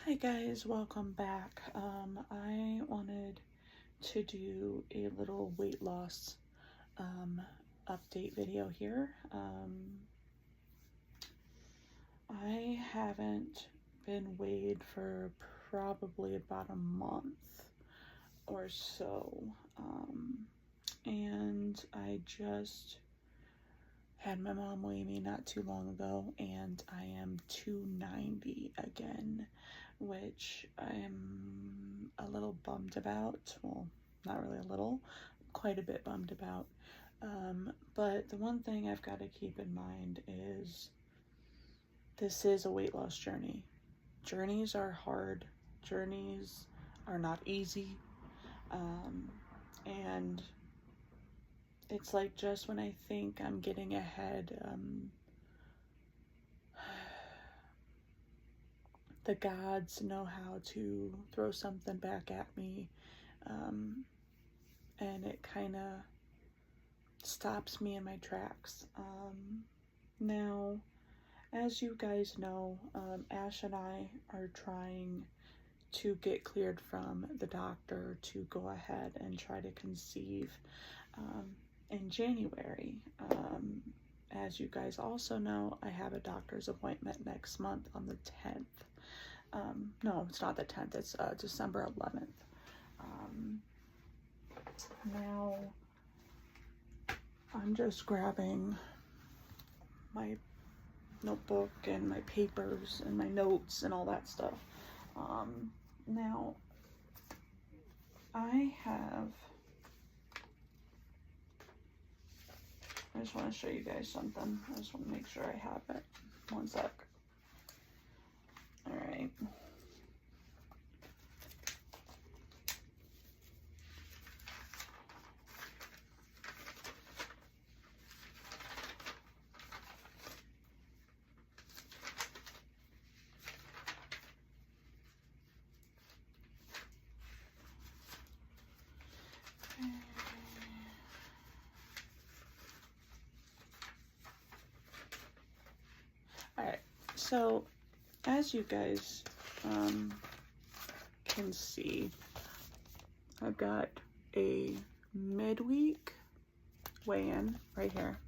Hi guys, welcome back. I wanted to do a little weight loss update video here. I haven't been weighed for probably about a month or so, and I just had my mom weigh me not too long ago, and I am 290 again, which I am a little bummed about. Well, not really a little, quite a bit bummed about. But the one thing I've got to keep in mind is this is a weight loss journey. Journeys are hard. Journeys are not easy. And it's like just when I think I'm getting ahead, the gods know how to throw something back at me, and it kind of stops me in my tracks. Now, as you guys know, Ash and I are trying to get cleared from the doctor to go ahead and try to conceive in January. As you guys also know, I have a doctor's appointment next month on the 10th. No, it's not the 10th, it's December 11th. Now, I'm just grabbing my notebook and my papers and my notes and all that stuff. Now, I just want to show you guys something. I just want to make sure I have it. One sec. All right. Alright, so as you guys can see, I've got a midweek weigh-in right here.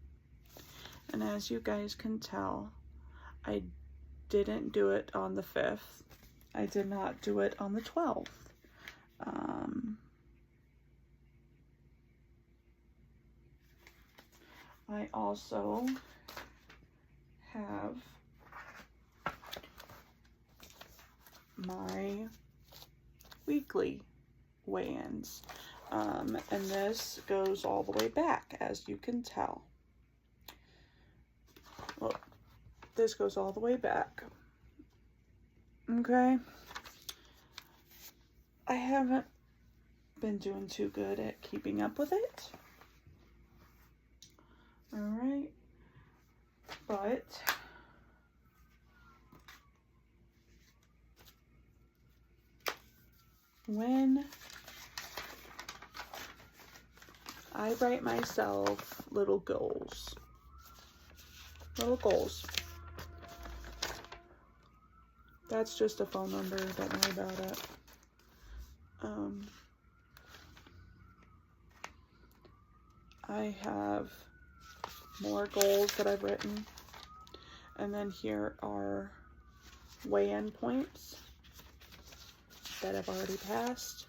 And as you guys can tell, I didn't do it on the 5th. I did not do it on the 12th. I also have my weekly weigh-ins, and this goes all the way back, as you can tell. Well, this goes all the way back. Okay, I haven't been doing too good at keeping up with it. All right, but when I write myself little goals, that's just a phone number, don't worry about it. I have more goals that I've written, and then here are weigh-in points that I've already passed,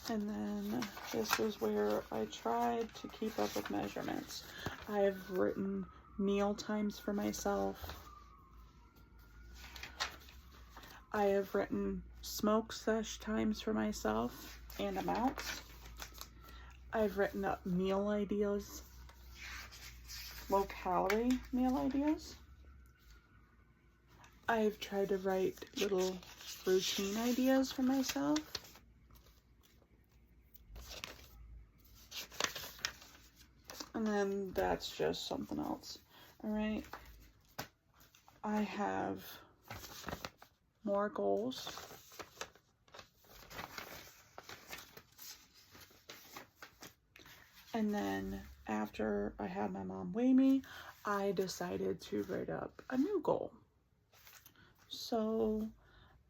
and then this is where I tried to keep up with measurements. I've written meal times for myself. I have written smoke sesh times for myself and amounts. I've written up meal ideas, low calorie meal ideas. I've tried to write little routine ideas for myself. And then that's just something else. All right. I have more goals. And then after I had my mom weigh me, I decided to write up a new goal. So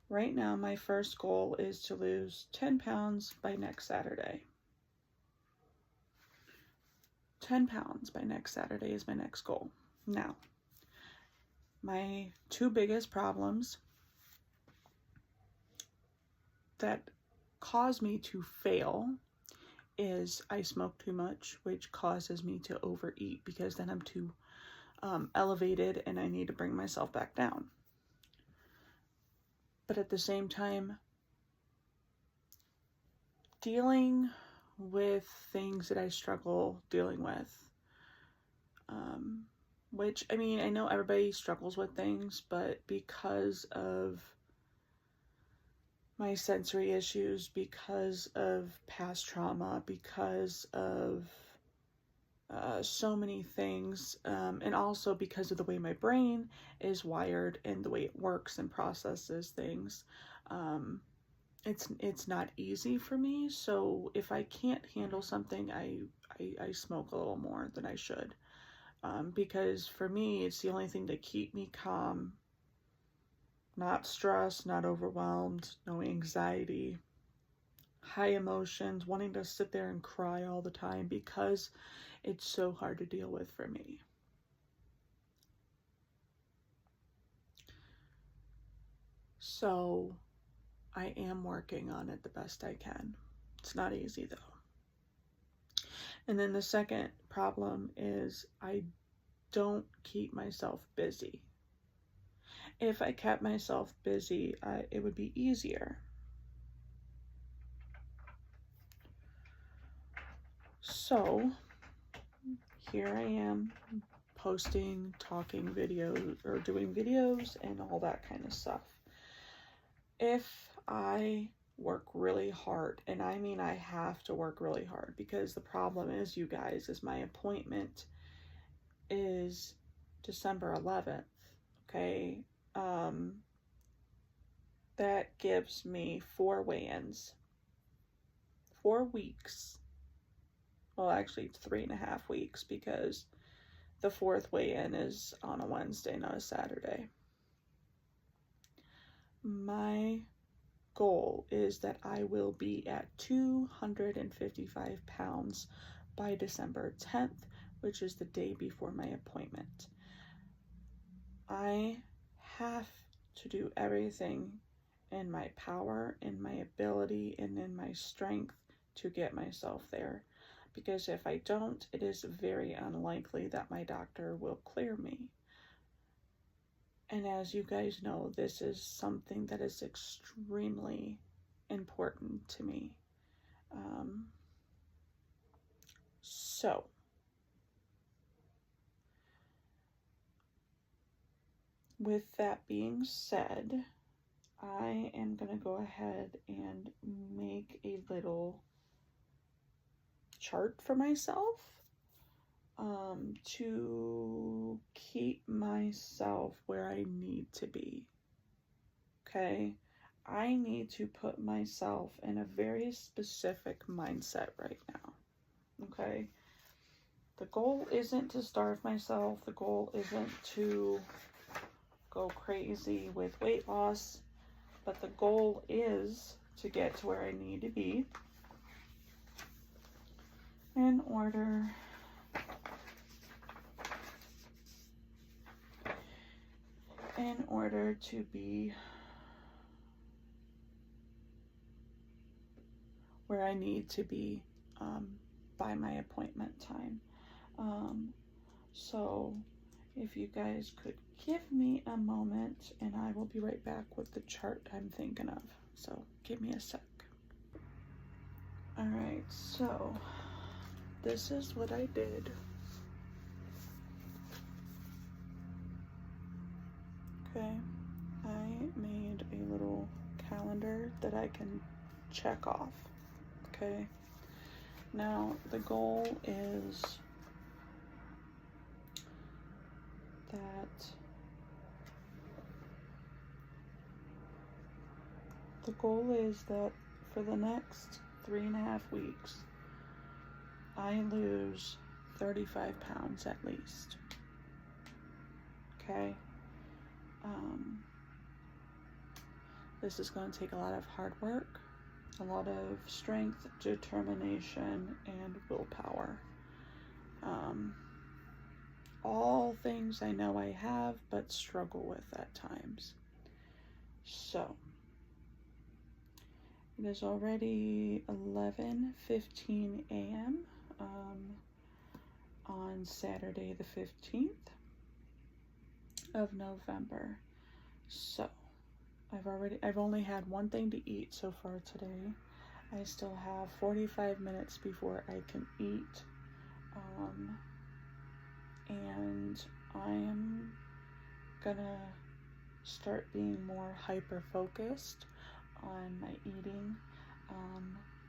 right now my first goal is to lose 10 pounds by next Saturday. 10 pounds by next Saturday is my next goal. Now, my two biggest problems that cause me to fail is I smoke too much, which causes me to overeat because then I'm too elevated and I need to bring myself back down. But at the same time, dealing with things that I struggle dealing with, which, I mean, I know everybody struggles with things, but because of my sensory issues, because of past trauma, because of so many things, and also because of the way my brain is wired and the way it works and processes things, it's not easy for me. So if I can't handle something, I smoke a little more than I should, because for me it's the only thing to keep me calm, not stressed, not overwhelmed, no anxiety, high emotions, wanting to sit there and cry all the time because it's so hard to deal with for me. So I am working on it the best I can. It's not easy though. And then the second problem is I don't keep myself busy. If I kept myself busy, it would be easier. So here I am posting, talking videos, or doing videos and all that kind of stuff. If I work really hard, and I mean I have to work really hard, because the problem is, you guys, is my appointment is December 11th, okay? That gives me 4 weigh-ins, 4 weeks. Well, actually, it's 3.5 weeks, because the 4th weigh-in is on a Wednesday, not a Saturday. My goal is that I will be at 255 pounds by December 10th, which is the day before my appointment. I have to do everything in my power, in my ability, and in my strength to get myself there. Because if I don't, it is very unlikely that my doctor will clear me. And as you guys know, this is something that is extremely important to me. So, with that being said, I am going to go ahead and make a little chart for myself to keep myself where I need to be. Okay? I need to put myself in a very specific mindset right now. Okay? The goal isn't to starve myself. The goal isn't to go crazy with weight loss. But the goal is to get to where I need to be in order to be where I need to be by my appointment time. So if you guys could give me a moment, and I will be right back with the chart I'm thinking of. So give me a sec. Alright, so this is what I did. Okay, I made a little calendar that I can check off. Okay, now the goal is that for the next 3.5 weeks, I lose 35 pounds at least. Okay. This is going to take a lot of hard work, a lot of strength, determination, and willpower. All things I know I have, but struggle with at times. So, it is already 11:15 a.m. On Saturday the 15th of November. So, I've only had one thing to eat so far today. I still have 45 minutes before I can eat. And I am gonna start being more hyper focused on my eating,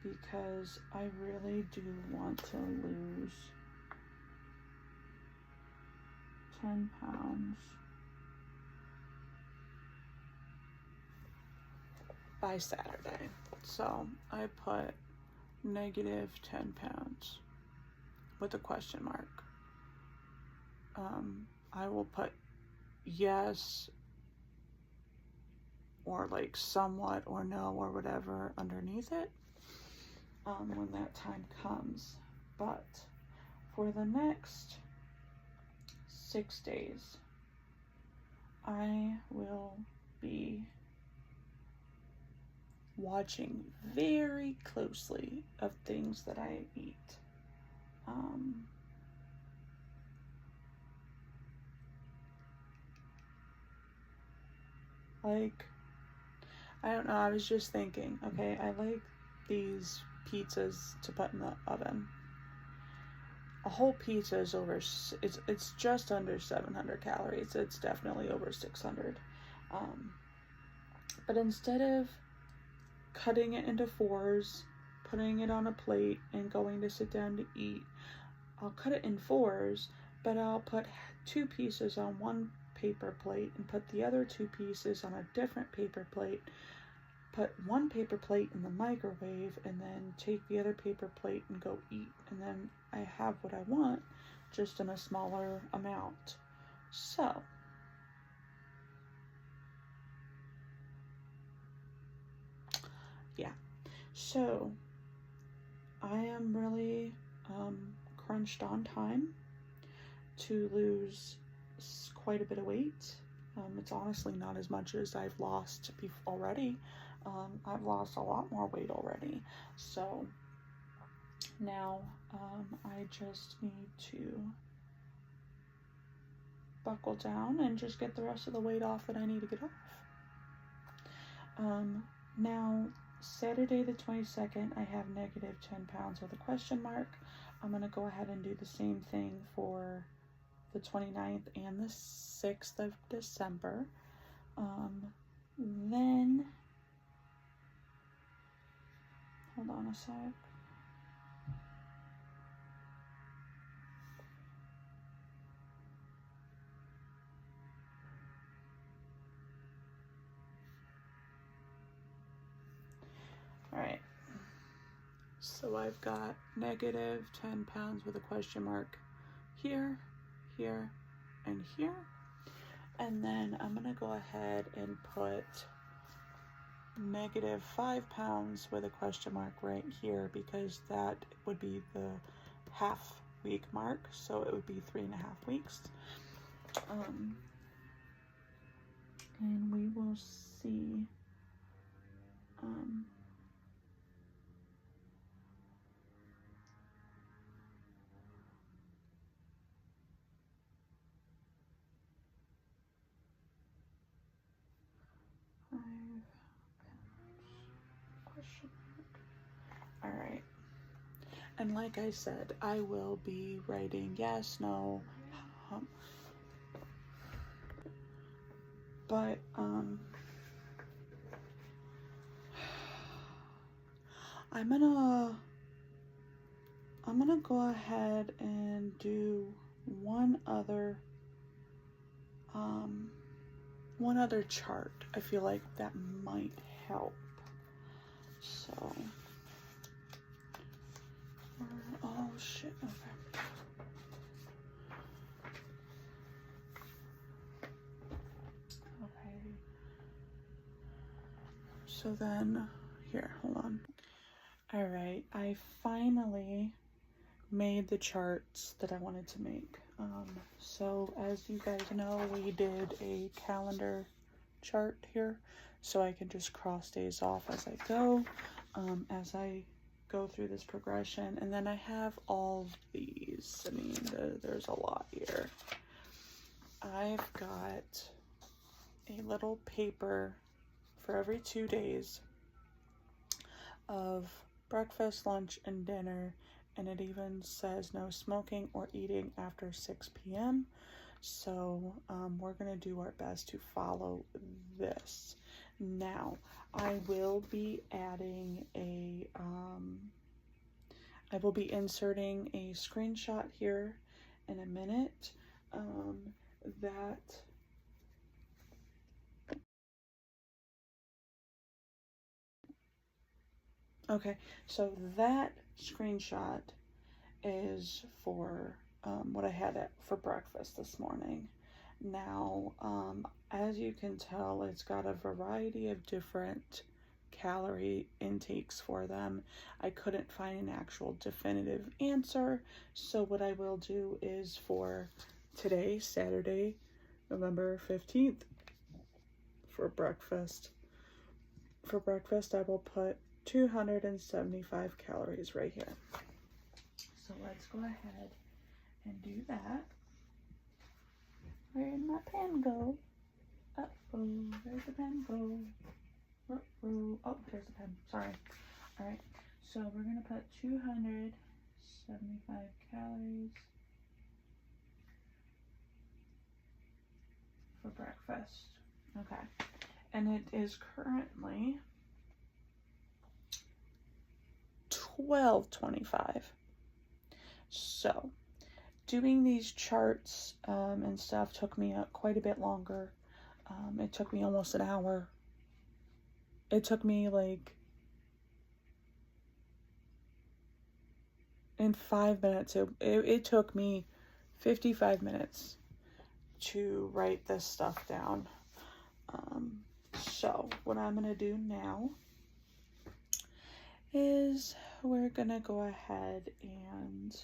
because I really do want to lose 10 pounds by Saturday. So I put negative 10 pounds with a question mark. I will put yes or like somewhat or no or whatever underneath it when that time comes. But for the next 6 days, I will be watching very closely of things that I eat. Like, I don't know, I was just thinking, okay, I like these pizzas to put in the oven. A whole pizza is it's just under 700 calories. It's definitely over 600. But instead of cutting it into fours, putting it on a plate, and going to sit down to eat, I'll cut it in fours, but I'll put 2 pieces on one paper plate and put the other 2 pieces on a different paper plate, put one paper plate in the microwave, and then take the other paper plate and go eat. And then I have what I want, just in a smaller amount. So, yeah. So, I am really crunched on time to lose quite a bit of weight. It's honestly not as much as I've lost already. I've lost a lot more weight already. So now I just need to buckle down and just get the rest of the weight off that I need to get off. Now, Saturday the 22nd, I have negative 10 pounds with a question mark. I'm going to go ahead and do the same thing for the 29th and the 6th of December. Then, hold on a sec. Alright, so I've got negative 10 pounds with a question mark here, here, and here. And then I'm going to go ahead and put negative 5 pounds with a question mark right here, because that would be the half week mark, so it would be 3.5 weeks. And we will see Alright. And like I said, I will be writing yes, no, but I'm gonna go ahead and do one other chart. I feel like that might help. So, oh shit, okay. So then, here, hold on. All right, I finally made the charts that I wanted to make. So as you guys know, we did a calendar chart here, so I can just cross days off as I go, as I go through this progression. And then I have all of these. I mean, there's a lot here. I've got a little paper for every 2 days of breakfast, lunch, and dinner, and it even says no smoking or eating after 6 p.m. So we're gonna do our best to follow this. Now, I will be adding a, I will be inserting a screenshot here in a minute. Okay, so that screenshot is for what I had for breakfast this morning. Now, as you can tell, it's got a variety of different calorie intakes for them. I couldn't find an actual definitive answer, so what I will do is for today, Saturday, November 15th, for breakfast, I will put 275 calories right here. So let's go ahead and do that. Where did my pen go? Uh-oh, where'd the pen go? Uh-oh. Oh, there's the pen. Sorry. All right. So we're going to put 275 calories for breakfast. Okay. And it is currently 12:25. So doing these charts and stuff took me quite a bit longer. It took me almost an hour. It took me like in 5 minutes. It took me 55 minutes to write this stuff down. So what I'm gonna do now is we're gonna go ahead and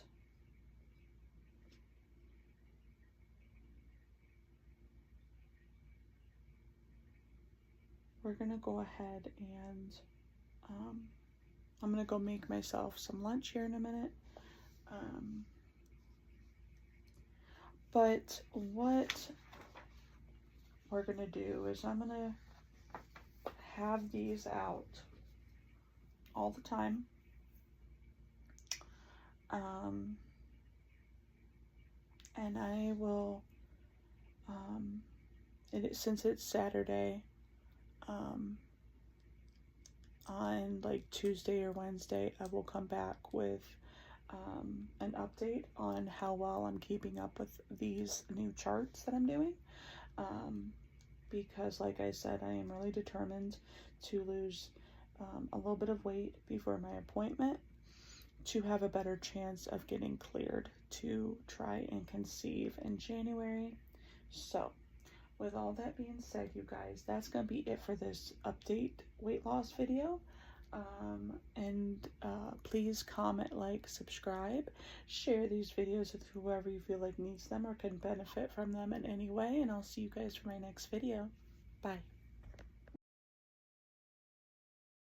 I'm gonna go make myself some lunch here in a minute. But what we're gonna do is I'm gonna have these out all the time. And I will, since it's Saturday, on like Tuesday or Wednesday, I will come back with an update on how well I'm keeping up with these new charts that I'm doing. Because like I said, I am really determined to lose a little bit of weight before my appointment to have a better chance of getting cleared to try and conceive in January. So with all that being said, you guys, that's going to be it for this update weight loss video. Please comment, like, subscribe, share these videos with whoever you feel like needs them or can benefit from them in any way, and I'll see you guys for my next video. Bye.